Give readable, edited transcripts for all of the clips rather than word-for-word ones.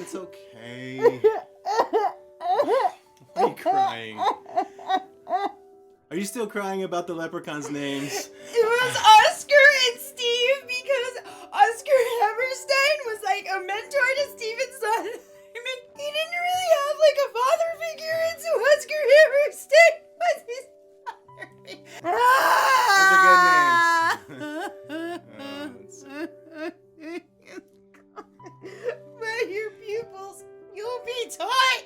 It's okay. Why are you crying? Are you still crying about the leprechauns' names? It was Oscar and Steve because Oscar Hammerstein was like a mentor to Steven's son. I mean, he didn't really have like a father figure, and so Oscar Hammerstein was his father figure. Those are good names. By your pupils, you'll be taught.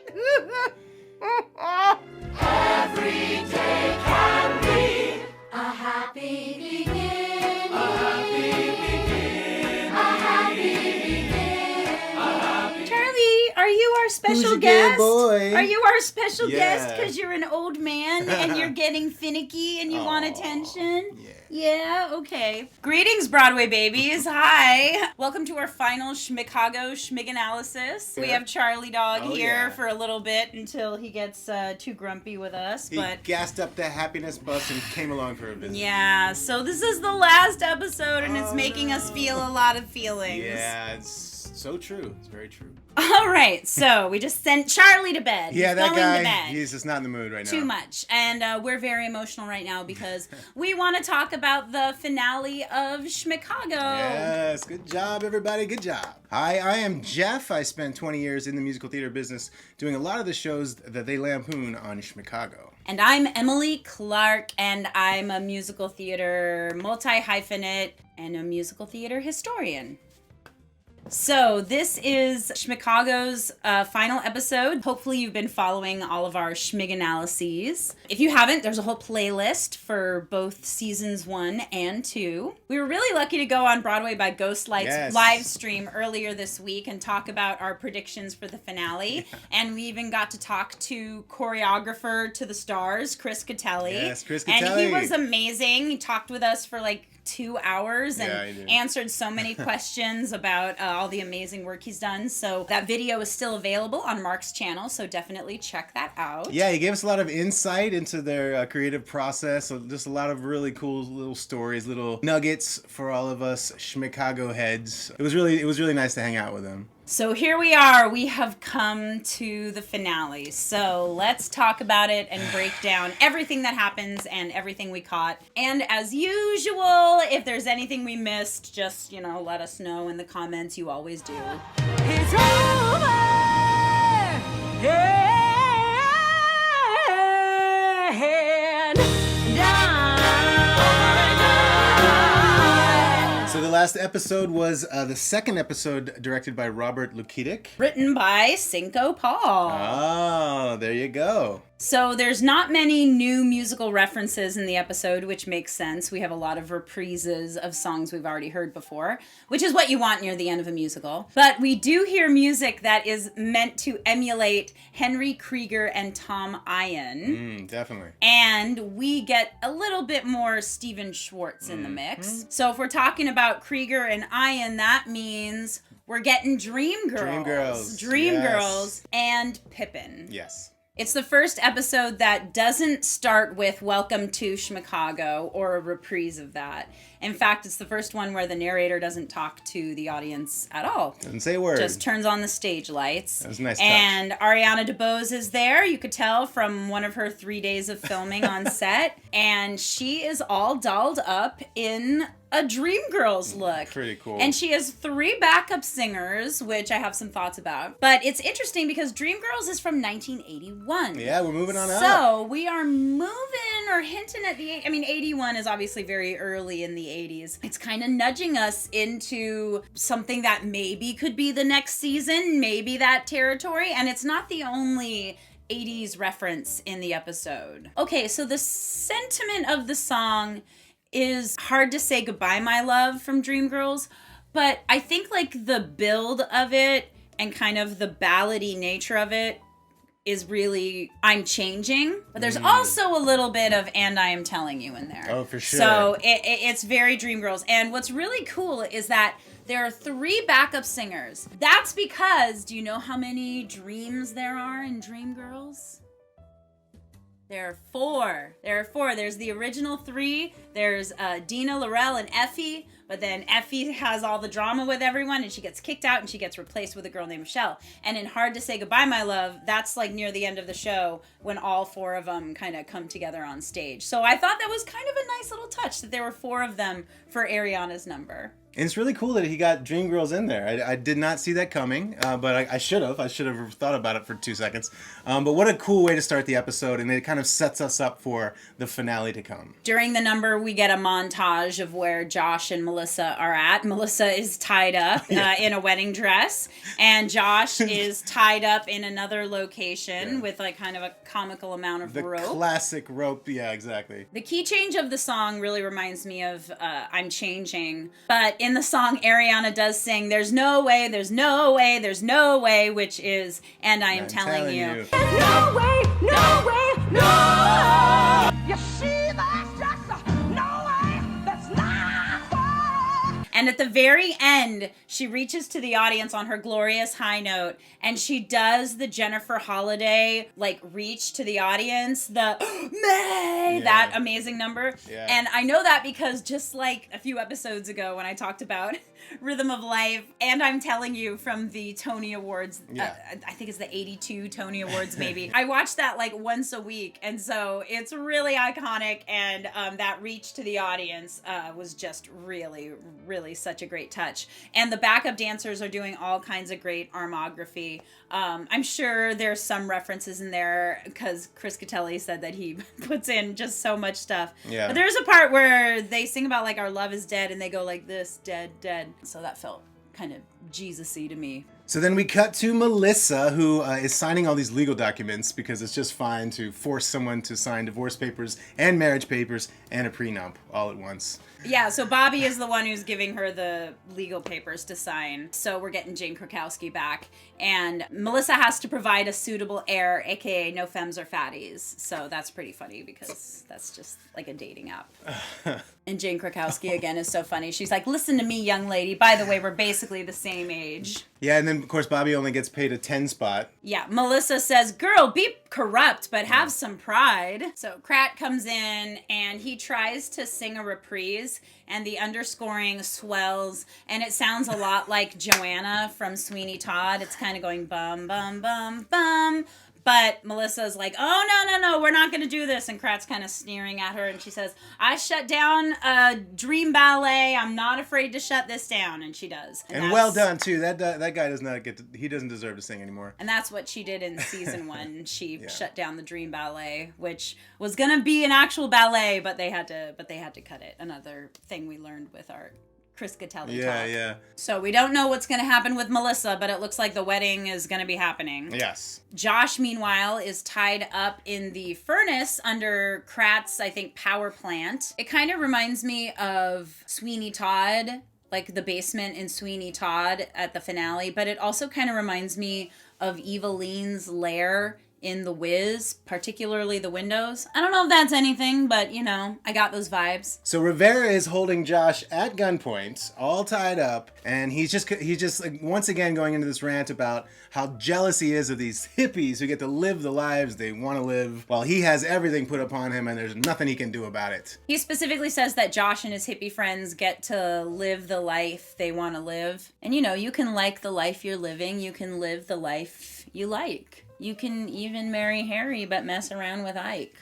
Every day can be a happy beginning. A happy beginning. A happy beginning. Charlie, are you our special Who's your guest? good boy? Are you our special guest Yeah. because you're an old man and you're getting finicky and you want attention? Yeah. Yeah, okay. Greetings, Broadway babies. Hi. Welcome to our final Schmicago Schmiganalysis. We have Charlie Dog here for a little bit until he gets too grumpy with us. He gassed up the happiness bus and came along for a visit. Yeah, so this is the last episode and it's making us feel a lot of feelings. Yeah, it's so true. It's very true. All right, so we just sent Charlie to bed. Yeah, He's that going guy, to bed. he's just not in the mood right now. Too much. And we're very emotional right now because we want to talk about the finale of Schmicago. Yes, good job, everybody. Good job. Hi, I am Jeff. I spent 20 years in the musical theater business doing a lot of the shows that they lampoon on Schmicago. And I'm Emily Clark, and I'm a musical theater multi-hyphenate and a musical theater historian. So this is Schmicago's final episode. Hopefully you've been following all of our Schmiganalyses. If you haven't, there's a whole playlist for both seasons 1 and 2. We were really lucky to go on Broadway by Ghostlight's live stream earlier this week and talk about our predictions for the finale. And we even got to talk to choreographer to the stars, Chris Catelli. Yes, Chris Catelli. And he was amazing. He talked with us for like 2 hours and answered so many questions about all the amazing work he's done. So that video is still available on Mark's channel, so definitely check that out. Yeah, he gave us a lot of insight into their creative process. So just a lot of really cool little stories, little nuggets for all of us Schmicago heads. It was really nice to hang out with him. So here we are. We have come to the finale. So let's talk about it and break down everything that happens and everything we caught. And as usual, if there's anything we missed, just, let us know in the comments. You always do. It's over. So the last episode was the second episode directed by Robert Lukitic. Written by Cinco Paul. Oh, there you go. So there's not many new musical references in the episode, which makes sense. We have a lot of reprises of songs we've already heard before, which is what you want near the end of a musical. But we do hear music that is meant to emulate Henry Krieger and Tom Eyen. Definitely. And we get a little bit more Stephen Schwartz in the mix. So if we're talking about Krieger and Eyen, that means we're getting Dreamgirls. Dreamgirls and Pippin. Yes. It's the first episode that doesn't start with Welcome to Schmicago or a reprise of that. In fact, it's the first one where the narrator doesn't talk to the audience at all. Doesn't say a word. Just turns on the stage lights. That was a nice touch. And Ariana DeBose is there. You could tell from one of her 3 days of filming on set. And she is all dolled up in a Dreamgirls look. Pretty cool. And she has 3 backup singers, which I have some thoughts about. But it's interesting because Dreamgirls is from 1981. Yeah, we're moving on up. So we are moving or hinting at the... 81 is obviously very early in the 80s. It's kind of nudging us into something that maybe could be the next season, maybe that territory. And it's not the only 80s reference in the episode. Okay, so the sentiment of the song is Hard to Say Goodbye, My Love from Dreamgirls, but I think like the build of it and kind of the ballady nature of it is really I'm Changing, but there's also a little bit of And I Am Telling You in there. Oh, for sure. So it's very Dreamgirls. And what's really cool is that there are 3 backup singers. That's because, do you know how many dreams there are in Dreamgirls? There are four. There's the original three. There's Dina, Laurel, and Effie. But then Effie has all the drama with everyone, and she gets kicked out, and she gets replaced with a girl named Michelle. And in Hard to Say Goodbye, My Love, that's like near the end of the show when all four of them kind of come together on stage. So I thought that was kind of a nice little touch that there were four of them for Ariana's number. And it's really cool that he got Dreamgirls in there. I did not see that coming, but I should have. I should have thought about it for 2 seconds. But what a cool way to start the episode, and it kind of sets us up for the finale to come. During the number, we get a montage of where Josh and Melissa are at. Melissa is tied up in a wedding dress, and Josh is tied up in another location with like kind of a comical amount of rope. The classic rope, yeah, exactly. The key change of the song really reminds me of I'm Changing, but in the song, Ariana does sing, there's no way, there's no way, there's no way, which is, and I am telling you. There's no way, no way, no! You see, that's just no way, that's not way! And at the very end, she reaches to the audience on her glorious high note, and she does the Jennifer Holliday, like, reach to the audience, the May, that amazing number. Yeah. And I know that because just like a few episodes ago when I talked about Rhythm of Life, and I'm telling you from the Tony Awards, I think it's the 82 Tony Awards maybe. I watch that like once a week, and so it's really iconic, and that reach to the audience was just really, really such a great touch. And the backup dancers are doing all kinds of great armography. I'm sure there's some references in there because Chris Catelli said that he puts in just so much stuff. Yeah. But there's a part where they sing about like our love is dead, and they go like this, dead, dead. So that felt kind of Jesus-y to me. So then we cut to Melissa, who is signing all these legal documents because it's just fine to force someone to sign divorce papers and marriage papers and a prenup all at once. Yeah, so Bobby is the one who's giving her the legal papers to sign. So we're getting Jane Krakowski back. And Melissa has to provide a suitable heir, aka no femmes or fatties. So that's pretty funny because that's just like a dating app. And Jane Krakowski, again, is so funny. She's like, listen to me, young lady. By the way, we're basically the same age. Yeah, and then, of course, Bobby only gets paid a 10 spot. Yeah, Melissa says, girl, be corrupt, but have some pride. So Krat comes in, and he tries to sing a reprise, and the underscoring swells, and it sounds a lot like Joanna from Sweeney Todd. It's kind of going bum, bum, bum, bum. But Melissa's like, oh, no, we're not going to do this. And Krat's kind of sneering at her. And she says, I shut down a dream ballet. I'm not afraid to shut this down. And she does. And well done, too. That guy does not get to, he doesn't deserve to sing anymore. And that's what she did in season 1. She shut down the dream ballet, which was going to be an actual ballet, but they had to cut it. Another thing we learned with our Chris Catelli talk. Yeah. So we don't know what's going to happen with Melissa, but it looks like the wedding is going to be happening. Yes. Josh, meanwhile, is tied up in the furnace under Krat's, I think, power plant. It kind of reminds me of Sweeney Todd, like the basement in Sweeney Todd at the finale, but it also kind of reminds me of Eveline's lair in The Wiz, particularly the windows. I don't know if that's anything, but, you know, I got those vibes. So Rivera is holding Josh at gunpoint, all tied up, and he's just like, once again going into this rant about how jealous he is of these hippies who get to live the lives they want to live, while he has everything put upon him and there's nothing he can do about it. He specifically says that Josh and his hippie friends get to live the life they want to live. And, you know, you can like the life you're living. You can live the life you like. You can even marry Harry but mess around with Ike.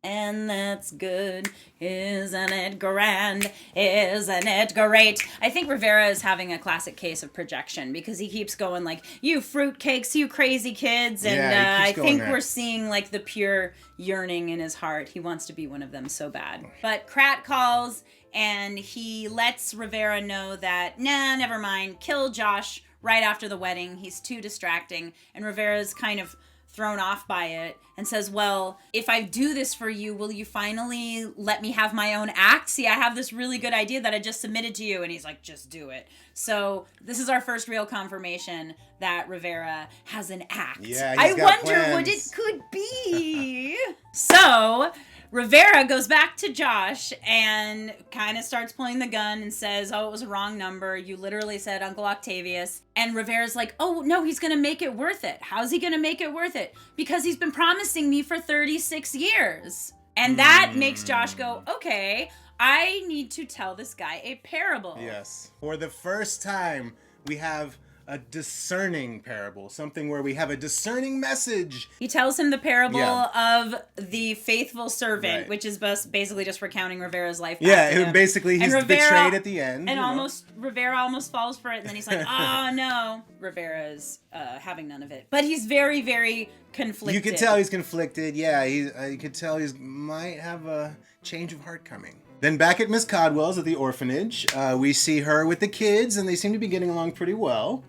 And that's good, isn't it grand, isn't it great? I think Rivera is having a classic case of projection because he keeps going like, you fruitcakes, you crazy kids. And I think we're seeing like the pure yearning in his heart. He wants to be one of them so bad. But Krat calls and he lets Rivera know that, nah, never mind, kill Josh right after the wedding. He's too distracting. And Rivera's kind of thrown off by it and says, well, if I do this for you, will you finally let me have my own act? See, I have this really good idea that I just submitted to you. And he's like, just do it. So this is our first real confirmation that Rivera has an act. Yeah, I wonder what it could be. So Rivera goes back to Josh and kind of starts pulling the gun and says, oh, it was a wrong number. You literally said Uncle Octavius. And Rivera's like, oh, no, he's going to make it worth it. How's he going to make it worth it? Because he's been promising me for 36 years. And that makes Josh go, okay, I need to tell this guy a parable. Yes. For the first time, we have a discerning parable, something where we have a discerning message. He tells him the parable of the faithful servant, Right. which is basically just recounting Rivera's life. Yeah, basically he's Rivera, betrayed at the end. And Rivera almost falls for it, and then he's like, oh no. Rivera is having none of it. But he's very, very conflicted. You can tell he's conflicted. Yeah, you could tell he might have a change of heart coming. Then back at Miss Codwell's at the orphanage, we see her with the kids, and they seem to be getting along pretty well.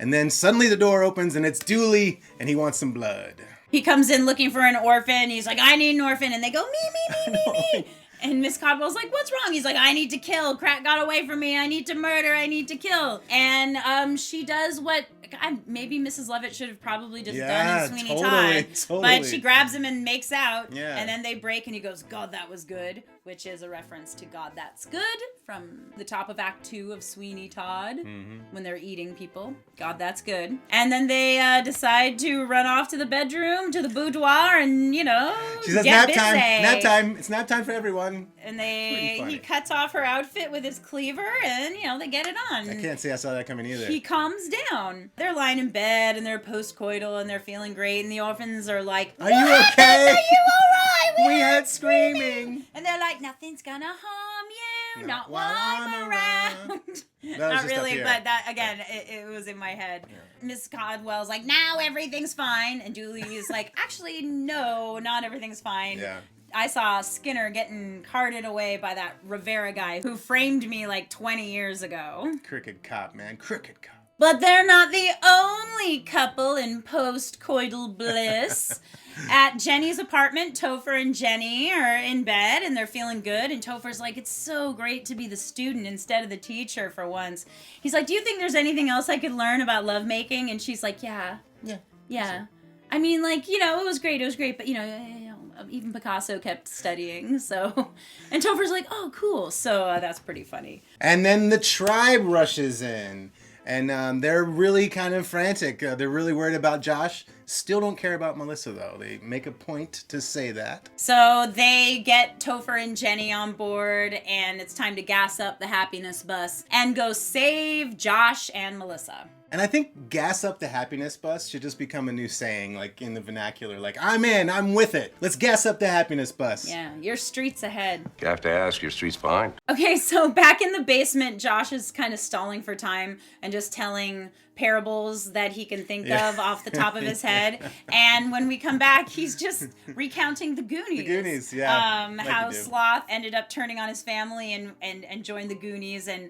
And then suddenly the door opens, and it's Dooley, and he wants some blood. He comes in looking for an orphan. He's like, I need an orphan. And they go, me. And Miss Codwell's like, what's wrong? He's like, I need to kill. Crack got away from me. I need to murder. I need to kill. And she does what maybe Mrs. Lovett should have probably just done in Sweeney Todd. Totally. But she grabs him and makes out. Yeah. And then they break, and he goes, God, that was good. Which is a reference to God, That's Good from the top of Act 2 of Sweeney Todd when they're eating people. God, That's Good. And then they decide to run off to the bedroom, to the boudoir, and, she says, get nap time, busy. nap time. It's nap time for everyone. And he cuts off her outfit with his cleaver, and, they get it on. I can't say I saw that coming either. He calms down. They're lying in bed, and they're post-coital, and they're feeling great, and the orphans are like, Are you okay? Are you all right? We had screaming. And they're like, nothing's gonna harm you, not while I'm around. Not really, but that, again, it was in my head. Yeah. Miss Codwell's like, now everything's fine. And Julie's like, actually, no, not everything's fine. Yeah. I saw Skinner getting carted away by that Rivera guy who framed me like 20 years ago. Crooked cop, man. Crooked cop. But they're not the only couple in post-coital bliss. At Jenny's apartment, Topher and Jenny are in bed, and they're feeling good. And Topher's like, it's so great to be the student instead of the teacher for once. He's like, do you think there's anything else I could learn about lovemaking? And she's like, yeah. I mean, like, it was great, but, even Picasso kept studying, so. And Topher's like, oh, cool. So that's pretty funny. And then the tribe rushes in. And they're really kind of frantic. They're really worried about Josh. Still don't care about Melissa, though. They make a point to say that. So they get Topher and Jenny on board, and it's time to gas up the happiness bus and go save Josh and Melissa. And I think gas up the happiness bus should just become a new saying, like in the vernacular. Like, I'm in, I'm with it. Let's gas up the happiness bus. Yeah, your street's ahead. You have to ask, your street's fine. Okay, so back in the basement, Josh is kind of stalling for time and just telling parables that he can think of off the top of his head. And when we come back, he's just recounting the Goonies. The Goonies, yeah. How Sloth ended up turning on his family and joined the Goonies and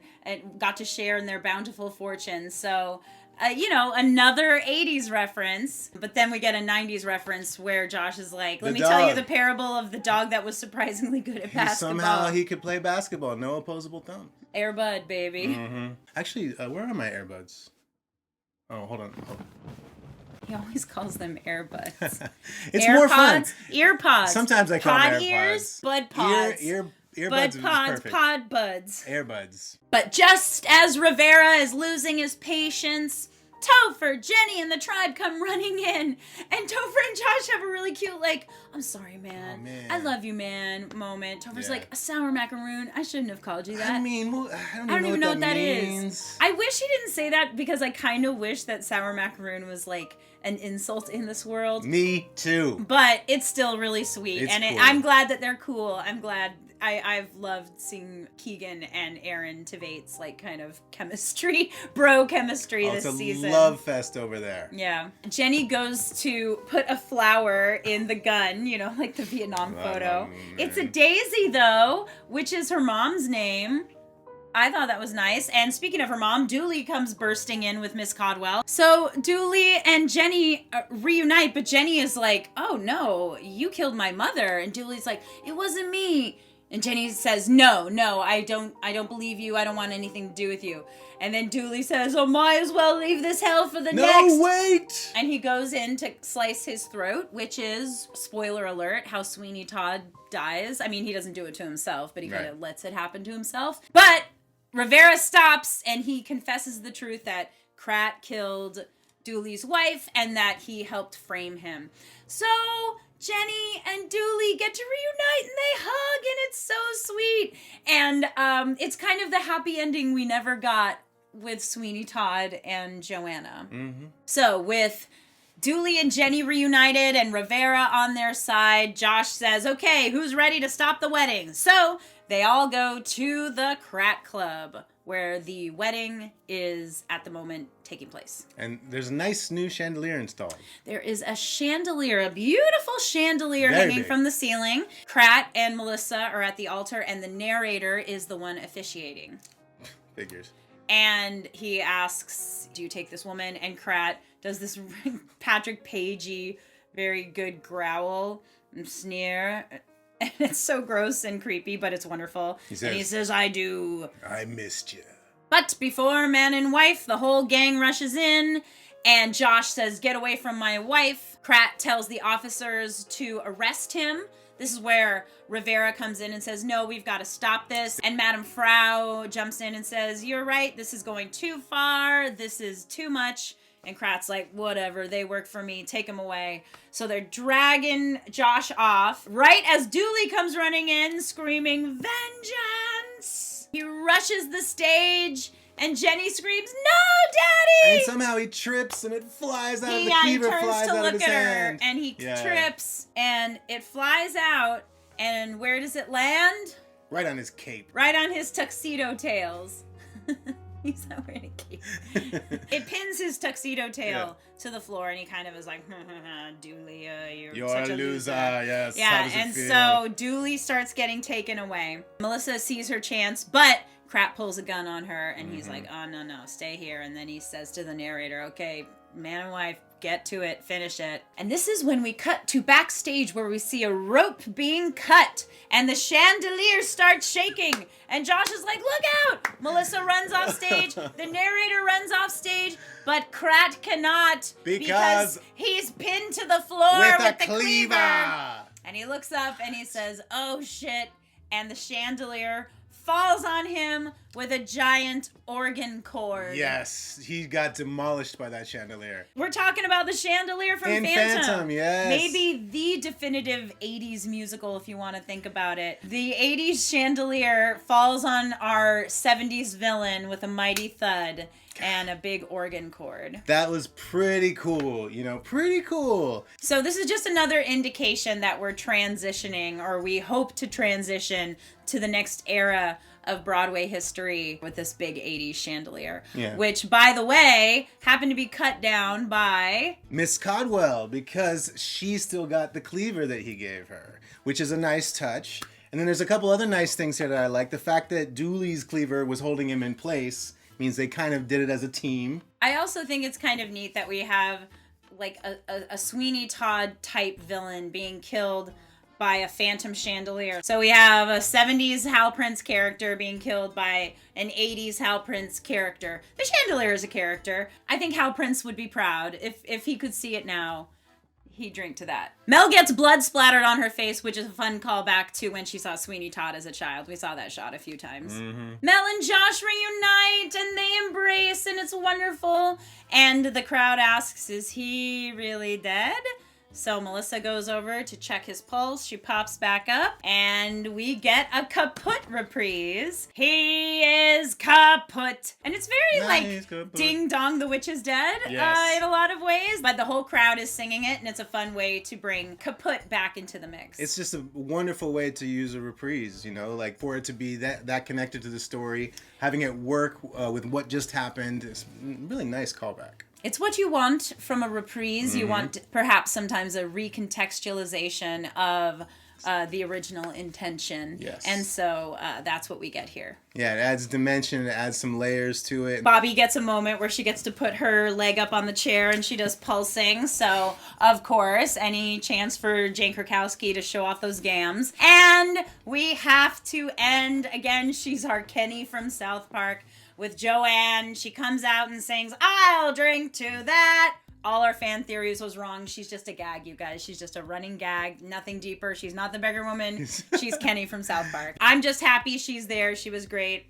got to share in their bountiful fortunes. So, another 80s reference. But then we get a 90s reference where Josh is like, let me tell you the parable of the dog that was surprisingly good at basketball. Somehow he could play basketball. No opposable thumb. Air Bud, baby. Mm-hmm. Actually, where are my earbuds? Oh, hold on. He always calls them earbuds. It's more fun. Earpods. Sometimes I call them pod AirPods. ears, bud pods. Earbuds bud is pods, perfect. pod buds. Earbuds. But just as Rivera is losing his patience, Topher, Jenny, and the tribe come running in. And Topher and Josh have a really cute, like, I'm sorry, man. Oh, man. I love you, man moment. Topher's Yeah. like, a sour macaroon. I shouldn't have called you that. I mean, I don't even know what that means. I wish he didn't say that because I kind of wish that sour macaroon was like an insult in this world. Me too. But it's still really sweet. It's cool. I'm glad that they're cool. I'm glad. I've loved seeing Keegan and Aaron Tvait's like kind of chemistry, bro chemistry this season. It's a love fest over there. Yeah. Jenny goes to put a flower in the gun, like the Vietnam photo. It's a daisy though, which is her mom's name. I thought that was nice. And speaking of her mom, Dooley comes bursting in with Miss Codwell. So Dooley and Jenny reunite, but Jenny is like, oh no, you killed my mother. And Dooley's like, it wasn't me. And Jenny says, no, I don't believe you. I don't want anything to do with you. And then Dooley says, oh, might as well leave this hell for the next. No, wait! And he goes in to slice his throat, which is, spoiler alert, how Sweeney Todd dies. I mean, he doesn't do it to himself, but he kind of lets it happen to himself. But Rivera stops and he confesses the truth that Krat killed Dooley's wife and that he helped frame him. So Jenny and Dooley get to reunite and they hug and it's so sweet. And it's kind of the happy ending we never got with Sweeney Todd and Joanna. Mm-hmm. So with Dooley and Jenny reunited and Rivera on their side, Josh says, okay, who's ready to stop the wedding? So they all go to the Krat Club, where the wedding is at the moment taking place. And there's a nice new chandelier installed. There is a chandelier, a beautiful chandelier Very hanging big. from the ceiling. Krat and Melissa are at the altar, and the narrator is the one officiating. Figures. And he asks, do you take this woman? And Krat does this Patrick Pagey, very good growl and sneer. And it's so gross and creepy, but it's wonderful. He says, I do. I missed you. But before man and wife, the whole gang rushes in. And Josh says, get away from my wife. Krat tells the officers to arrest him. This is where Rivera comes in and says, no, we've got to stop this. And Madame Frau jumps in and says, you're right, this is going too far. This is too much. And Krat's like, whatever, they work for me, take him away. So they're dragging Josh off, right as Dooley comes running in, screaming, vengeance! He rushes the stage, and Jenny screams, no, Daddy! And somehow he trips, and it flies out of the He cleaver, turns flies to out look of his at her, hand. and he trips, and it flies out, and where does it land? Right on his cape. Right on his tuxedo tails. He's not wearing a cape. It pins his tuxedo tail to the floor, and he kind of is like, Dooley, you're such a loser. Yes. Yeah, How does it and feel? so Dooley starts getting taken away. Melissa sees her chance, but Krat pulls a gun on her, and he's like, oh, no, stay here. And then he says to the narrator, okay, man and wife, get to it, finish it. And this is when we cut to backstage where we see a rope being cut and the chandelier starts shaking. And Josh is like, look out! Melissa runs off stage. The narrator runs off stage, but Krat cannot because he's pinned to the floor with the cleaver. And he looks up and he says, oh shit. And the chandelier falls on him with a giant organ cord. Yes, he got demolished by that chandelier. We're talking about the chandelier from In Phantom, yes. Maybe the definitive 80s musical, if you want to think about it. The 80s chandelier falls on our 70s villain with a mighty thud and a big organ cord. That was pretty cool, pretty cool. So this is just another indication that we're transitioning, or we hope to transition to the next era of Broadway history with this big 80s chandelier. Yeah. Which, by the way, happened to be cut down by Miss Codwell, because she still got the cleaver that he gave her, which is a nice touch. And then there's a couple other nice things here that I like. The fact that Dooley's cleaver was holding him in place means they kind of did it as a team. I also think it's kind of neat that we have like a Sweeney Todd type villain being killed by a phantom chandelier. So we have a 70s Hal Prince character being killed by an 80s Hal Prince character. The chandelier is a character. I think Hal Prince would be proud if he could see it now. He'd drink to that. Mel gets blood splattered on her face, which is a fun callback to when she saw Sweeney Todd as a child. We saw that shot a few times. Mm-hmm. Mel and Josh reunite and they embrace and it's wonderful. And the crowd asks, is he really dead? So Melissa goes over to check his pulse. She pops back up and we get a kaput reprise. He is kaput. And it's very Nice, like kaput. Ding Dong the Witch is Dead Yes. in a lot of ways. But the whole crowd is singing it and it's a fun way to bring kaput back into the mix. It's just a wonderful way to use a reprise, like for it to be that connected to the story, having it work with what just happened. It's a really nice callback. It's what you want from a reprise. You want perhaps sometimes a recontextualization of the original intention. Yes. And so that's what we get here. Yeah, it adds dimension, it adds some layers to it. Bobby gets a moment where she gets to put her leg up on the chair and she does pulsing. So, of course, any chance for Jane Krakowski to show off those gams. And we have to end, again, she's our Kenny from South Park, with Joanne. She comes out and sings, "I'll drink to that." All our fan theories was wrong. She's just a gag, you guys. She's just a running gag. Nothing deeper. She's not the beggar woman. She's Kenny from South Park. I'm just happy she's there. She was great.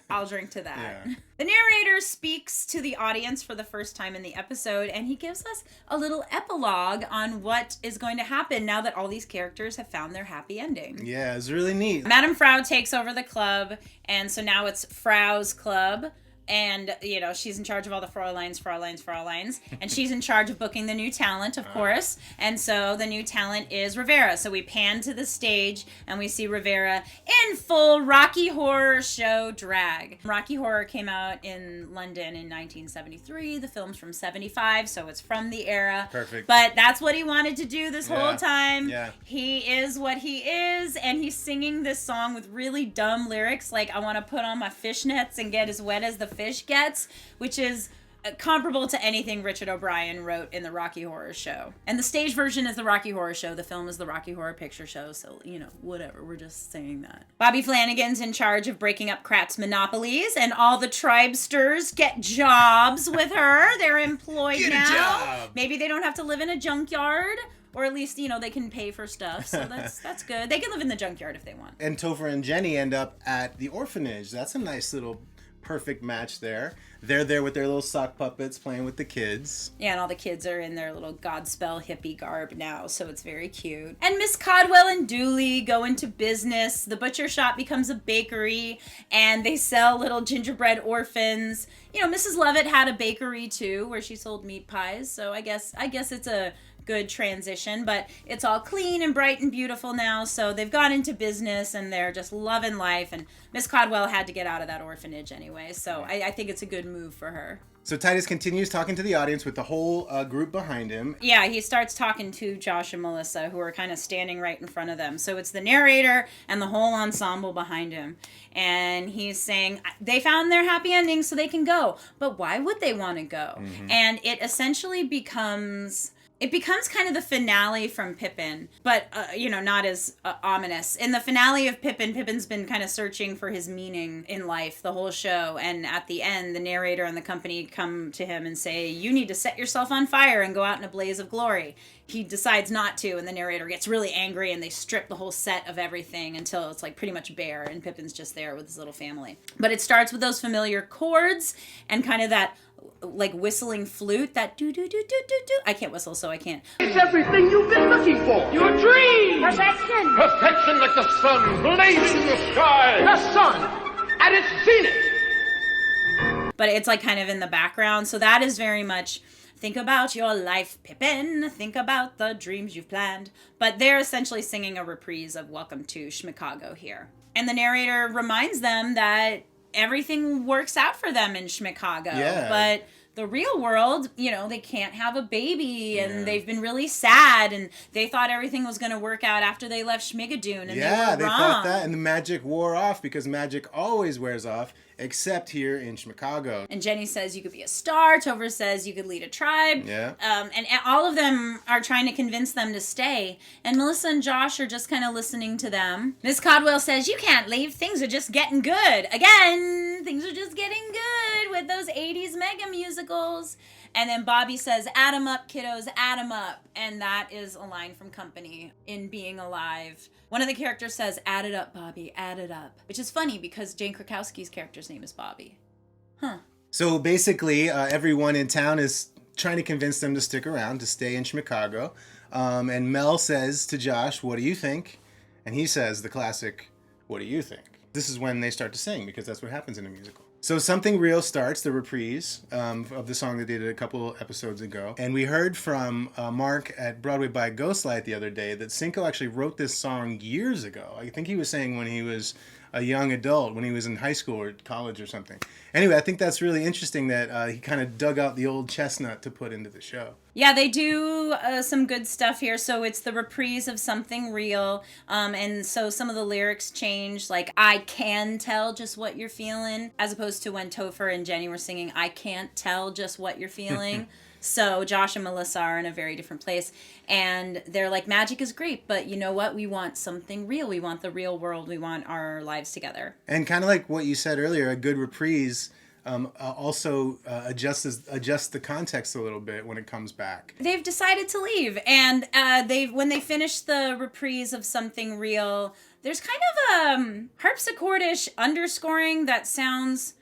I'll drink to that. Yeah. The narrator speaks to the audience for the first time in the episode, and he gives us a little epilogue on what is going to happen now that all these characters have found their happy ending. Yeah, it's really neat. Madame Frau takes over the club, and so now it's Frau's club. And, you know, she's in charge of all the Fräuleins, and she's in charge of booking the new talent, of course. And so the new talent is Rivera. So we pan to the stage, and we see Rivera in full Rocky Horror Show drag. Rocky Horror came out in London in 1973. The film's from 75, so it's from the era. Perfect. But that's what he wanted to do this whole time. Yeah. He is what he is, and he's singing this song with really dumb lyrics, like, "I want to put on my fishnets and get as wet as the fish gets," which is comparable to anything Richard O'Brien wrote in the Rocky Horror Show. And the stage version is the Rocky Horror Show. The film is the Rocky Horror Picture Show. So, you know, whatever. We're just saying that. Bobby Flanagan's in charge of breaking up Krat's monopolies, and all the tribesters get jobs with her. They're employed Get a now. job. Maybe they don't have to live in a junkyard. Or at least, you know, they can pay for stuff. So that's good. They can live in the junkyard if they want. And Topher and Jenny end up at the orphanage. That's a nice little perfect match there. They're there with their little sock puppets playing with the kids. Yeah, and all the kids are in their little Godspell hippie garb now, so it's very cute. And Miss Codwell and Dooley go into business. The butcher shop becomes a bakery, and they sell little gingerbread orphans. You know, Mrs. Lovett had a bakery too, where she sold meat pies, so I guess it's a good transition, but it's all clean and bright and beautiful now, so they've gone into business and they're just loving life, and Miss Codwell had to get out of that orphanage anyway, so I think it's a good move for her. So Titus continues talking to the audience with the whole group behind him. Yeah, he starts talking to Josh and Melissa, who are kind of standing right in front of them. So it's the narrator and the whole ensemble behind him. And he's saying they found their happy ending so they can go. But why would they want to go? Mm-hmm. And it essentially becomes kind of the finale from Pippin, but, not as ominous. In the finale of Pippin, Pippin's been kind of searching for his meaning in life the whole show, and at the end, the narrator and the company come to him and say, "You need to set yourself on fire and go out in a blaze of glory." He decides not to, and the narrator gets really angry, and they strip the whole set of everything until it's, like, pretty much bare, and Pippin's just there with his little family. But it starts with those familiar chords and kind of that like whistling flute, that do do do do do do. I can't whistle, so I can't. It's everything you've been looking for. Your dream. Perfection. Perfection like the sun blazing in the sky. The sun at its zenith. But it's like kind of in the background, so that is very much think about your life, Pippin. Think about the dreams you've planned. But they're essentially singing a reprise of Welcome to Schmicago here. And the narrator reminds them that everything works out for them in Schmicago. Yeah. But the real world, they can't have a baby, and they've been really sad, and they thought everything was going to work out after they left Schmigadoon, and they were wrong. Thought that, and the magic wore off, because magic always wears off, except here in Schmicago. And Jenny says you could be a star. Topher says you could lead a tribe. Yeah. And all of them are trying to convince them to stay. And Melissa and Josh are just kind of listening to them. Miss Codwell says, "You can't leave. Things are just getting good." Again, things are just getting good with those 80s mega musicals. And then Bobby says, "Add 'em up, kiddos, add 'em up." And that is a line from Company in Being Alive. One of the characters says, "Add it up, Bobby, add it up." Which is funny because Jane Krakowski's character's name is Bobby. So basically, everyone in town is trying to convince them to stick around, to stay in Schmicago. And Mel says to Josh, "What do you think?" And he says the classic, "What do you think?" This is when they start to sing, because that's what happens in a musical. So Something Real starts, the reprise of the song they did a couple episodes ago. And we heard from Mark at Broadway by Ghostlight the other day that Cinco actually wrote this song years ago. I think he was saying when he was a young adult when he was in high school or college or something. Anyway, I think that's really interesting that he kind of dug out the old chestnut to put into the show. Yeah, they do some good stuff here. So it's the reprise of Something Real. And so some of the lyrics change. Like, I can tell just what you're feeling. As opposed to when Topher and Jenny were singing, I can't tell just what you're feeling. So Josh and Melissa are in a very different place. And they're like, magic is great, but you know what? We want something real. We want the real world. We want our lives together. And kind of like what you said earlier, a good reprise also adjusts the context a little bit when it comes back. They've decided to leave, and when they finish the reprise of Something Real, there's kind of a harpsichordish underscoring that sounds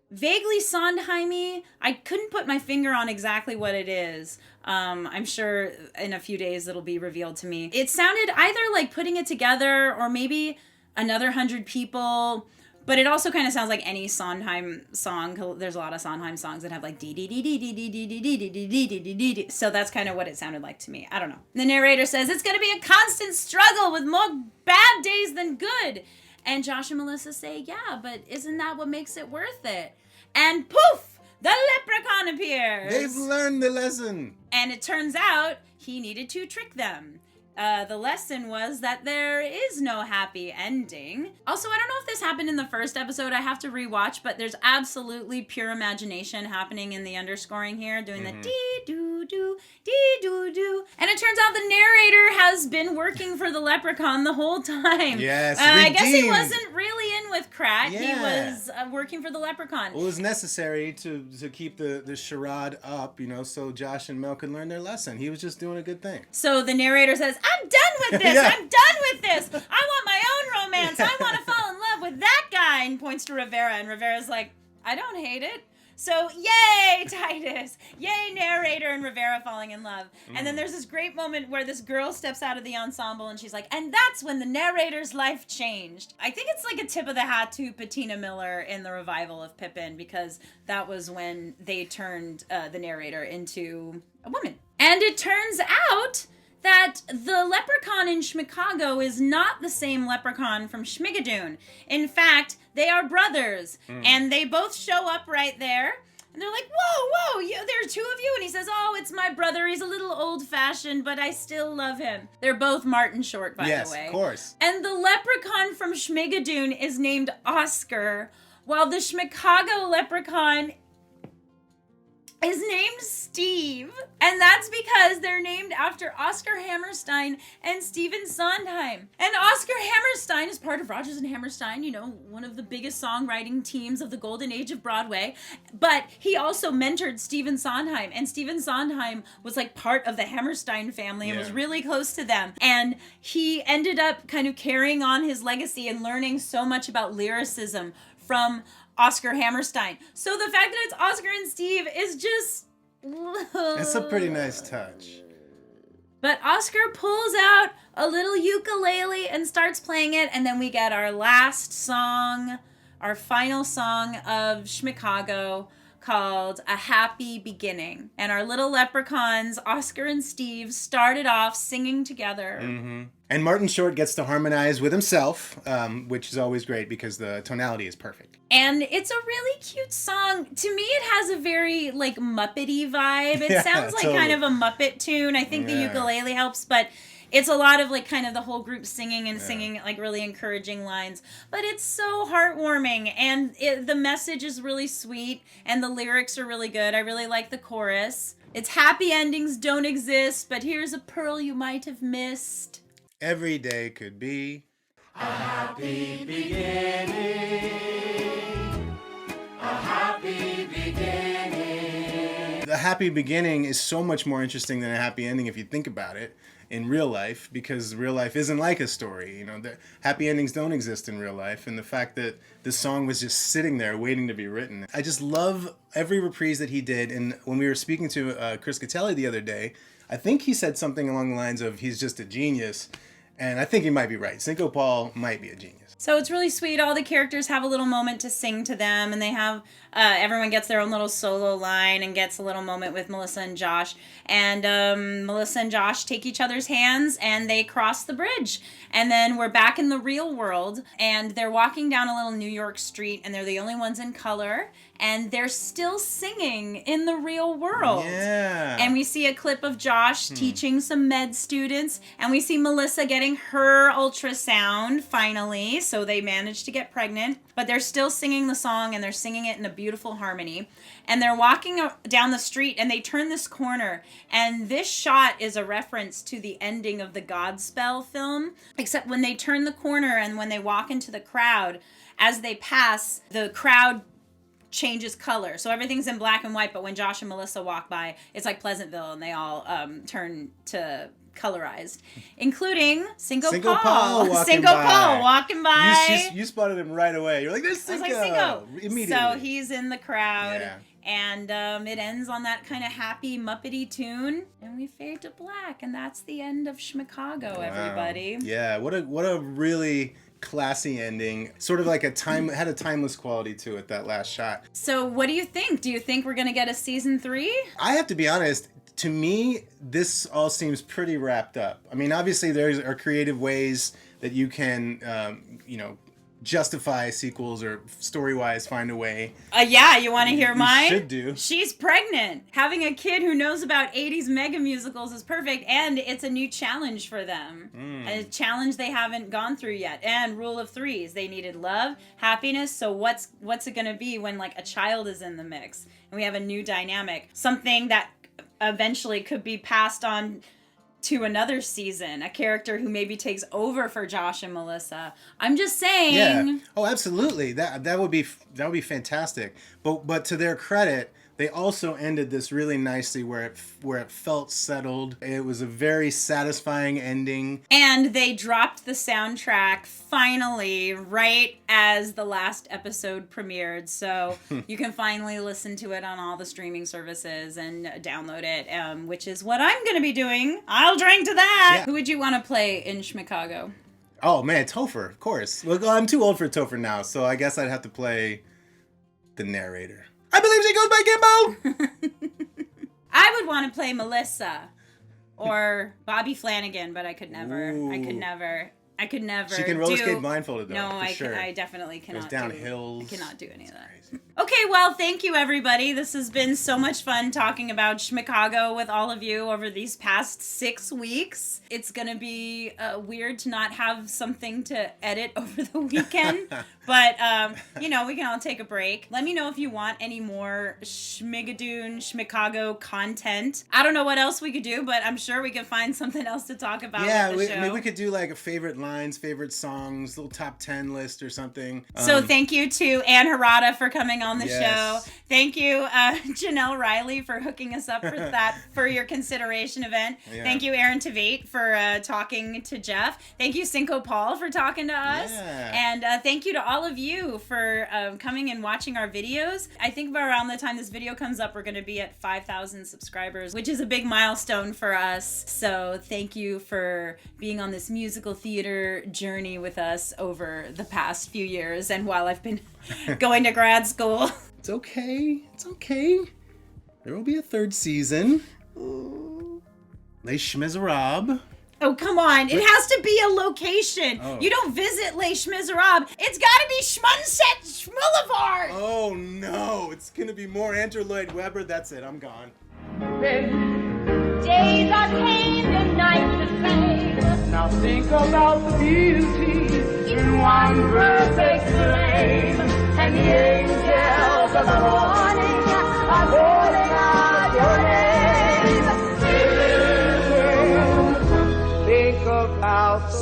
vaguely Sondheim-y. I couldn't put my finger on exactly what it is. I'm sure in a few days it'll be revealed to me. It sounded either like Putting It Together or maybe Another 100 People. But it also kind of sounds like any Sondheim song. There's a lot of Sondheim songs that have like dee dee dee dee dee dee dee dee dee dee dee dee dee dee. So that's kind of what it sounded like to me. I don't know. The narrator says it's going to be a constant struggle with more bad days than good. And Josh and Melissa say, yeah, but isn't that what makes it worth it? And poof, the leprechaun appears. They've learned the lesson. And it turns out he needed to trick them. The lesson was that there is no happy ending. Also, I don't know if this happened in the first episode. I have to rewatch, but there's absolutely pure imagination happening in the underscoring here, doing the dee-doo-doo, dee-doo-doo. And it turns out the narrator has been working for the leprechaun the whole time. Yes, I guess he redeemed. wasn't really in with crack. Yeah. He was working for the leprechaun. Well, it was necessary to keep the charade up, so Josh and Mel could learn their lesson. He was just doing a good thing. So the narrator says, I'm done with this. Yeah. I'm done with this. I want my own romance. I want to fall in love with that guy. And points to Rivera. And Rivera's like, I don't hate it. So yay, Titus. Yay, narrator and Rivera falling in love. And then there's this great moment where this girl steps out of the ensemble and she's like, and that's when the narrator's life changed. I think it's like a tip of the hat to Patina Miller in the revival of Pippin, because that was when they turned the narrator into a woman. And it turns out that the leprechaun in Schmicago is not the same leprechaun from Schmigadoon. In fact, they are brothers, and they both show up right there. And they're like, whoa, there are two of you? And he says, oh, it's my brother. He's a little old-fashioned, but I still love him. They're both Martin Short, by the way. Yes, of course. And the leprechaun from Schmigadoon is named Oscar, while the Schmicago leprechaun is named Steve, and that's because they're named after Oscar Hammerstein and Stephen Sondheim. And Oscar Hammerstein is part of Rodgers and Hammerstein, one of the biggest songwriting teams of the golden age of Broadway, but he also mentored Stephen Sondheim, and Stephen Sondheim was like part of the Hammerstein family and was really close to them, and he ended up kind of carrying on his legacy and learning so much about lyricism from Oscar Hammerstein. So the fact that it's Oscar and Steve is just... That's a pretty nice touch. But Oscar pulls out a little ukulele and starts playing it, and then we get our last song, our final song of Schmicago, called A Happy Beginning. And our little leprechauns, Oscar and Steve, started off singing together. Mm-hmm. And Martin Short gets to harmonize with himself, which is always great because the tonality is perfect. And it's a really cute song. To me, it has a very, Muppety vibe. It sounds like totally. kind of a Muppet tune. I think the ukulele helps, but it's a lot of, kind of the whole group singing and singing, really encouraging lines. But it's so heartwarming, and the message is really sweet, and the lyrics are really good. I really like the chorus. It's happy endings don't exist, but here's a pearl you might have missed. Every day could be a happy beginning. A happy beginning. The happy beginning is so much more interesting than a happy ending if you think about it in real life, because real life isn't like a story. The happy endings don't exist in real life, and the fact that this song was just sitting there waiting to be written. I just love every reprise that he did, and when we were speaking to Chris Catelli the other day, I think he said something along the lines of he's just a genius, and I think he might be right. Cinco Paul might be a genius. So it's really sweet. All the characters have a little moment to sing to them, and they have everyone gets their own little solo line and gets a little moment with Melissa and Josh. And Melissa and Josh take each other's hands and they cross the bridge. And then we're back in the real world, and they're walking down a little New York street, and they're the only ones in color, and they're still singing in the real world. Yeah. And we see a clip of Josh teaching some med students, and we see Melissa getting her ultrasound finally, so they managed to get pregnant, but they're still singing the song, and they're singing it in a beautiful harmony. And they're walking down the street, and they turn this corner, and this shot is a reference to the ending of the Godspell film, except when they turn the corner and when they walk into the crowd, as they pass, the crowd changes color. So everything's in black and white, but when Josh and Melissa walk by, it's like Pleasantville, and they all turn to colorized, including Single Paul walking by. You spotted him right away. You're like, there's Cinco. I was like, Cinco. Immediately. So he's in the crowd. Yeah. And it ends on that kind of happy Muppety tune, and we fade to black, and that's the end of Schmicago, everybody. Yeah, what a really classy ending. Sort of like had a timeless quality to it, that last shot. So what do you think? Do you think we're gonna get a season 3? I have to be honest. To me, this all seems pretty wrapped up. I mean, obviously there are creative ways that you can, justify sequels or story-wise find a way. Yeah, you want to hear mine? Should do. She's pregnant. Having a kid who knows about 80s mega musicals is perfect, and it's a new challenge for them. A challenge they haven't gone through yet. And rule of threes. They needed love, happiness, so what's it going to be when like a child is in the mix? And we have a new dynamic. Something that eventually could be passed on to another season, a character who maybe takes over for Josh and Melissa. I'm just saying. Yeah. Oh, absolutely. That would be fantastic. But to their credit, they also ended this really nicely where it felt settled. It was a very satisfying ending. And they dropped the soundtrack finally right as the last episode premiered. So you can finally listen to it on all the streaming services and download it, which is what I'm going to be doing. I'll drink to that. Yeah. Who would you want to play in Schmicago? Oh, man, Topher, of course. Well, I'm too old for Topher now, so I guess I'd have to play the narrator. I believe she goes by Gimbo! I would want to play Melissa or Bobby Flanagan, but I could never. Ooh. I could never. She can roller skate blindfolded, though. No, sure. I definitely cannot. Goes down hills. I cannot do any of that. Okay, well, thank you, everybody. This has been so much fun talking about Schmicago with all of you over these past 6 weeks. It's going to be weird to not have something to edit over the weekend, but, we can all take a break. Let me know if you want any more Schmigadoon, Schmicago content. I don't know what else we could do, but I'm sure we can find something else to talk about with the show. Maybe we could do like a favorite lines, favorite songs, little top 10 list or something. So thank you to Ann Harada for coming on the show. Thank you, Janelle Riley, for hooking us up for that for your consideration event. Yeah. Thank you, Aaron Tveit, for talking to Jeff. Thank you, Cinco Paul, for talking to us. Yeah. And thank you to all of you for coming and watching our videos. I think around the time this video comes up, we're going to be at 5,000 subscribers, which is a big milestone for us. So thank you for being on this musical theater journey with us over the past few years and while I've been going to grad school. It's okay. It's okay. There will be a third season. Les Schmiserables. Oh, come on. It has to be a location. Oh. You don't visit Les Miserables. It's got to be Schmunset Schmulevard. Oh, no. It's going to be more Andrew Lloyd Webber. That's it. I'm gone. Days are tame and nights the same. Now think about the beauty in one perfect flame. And the angels of the morning are calling out your name. Think about the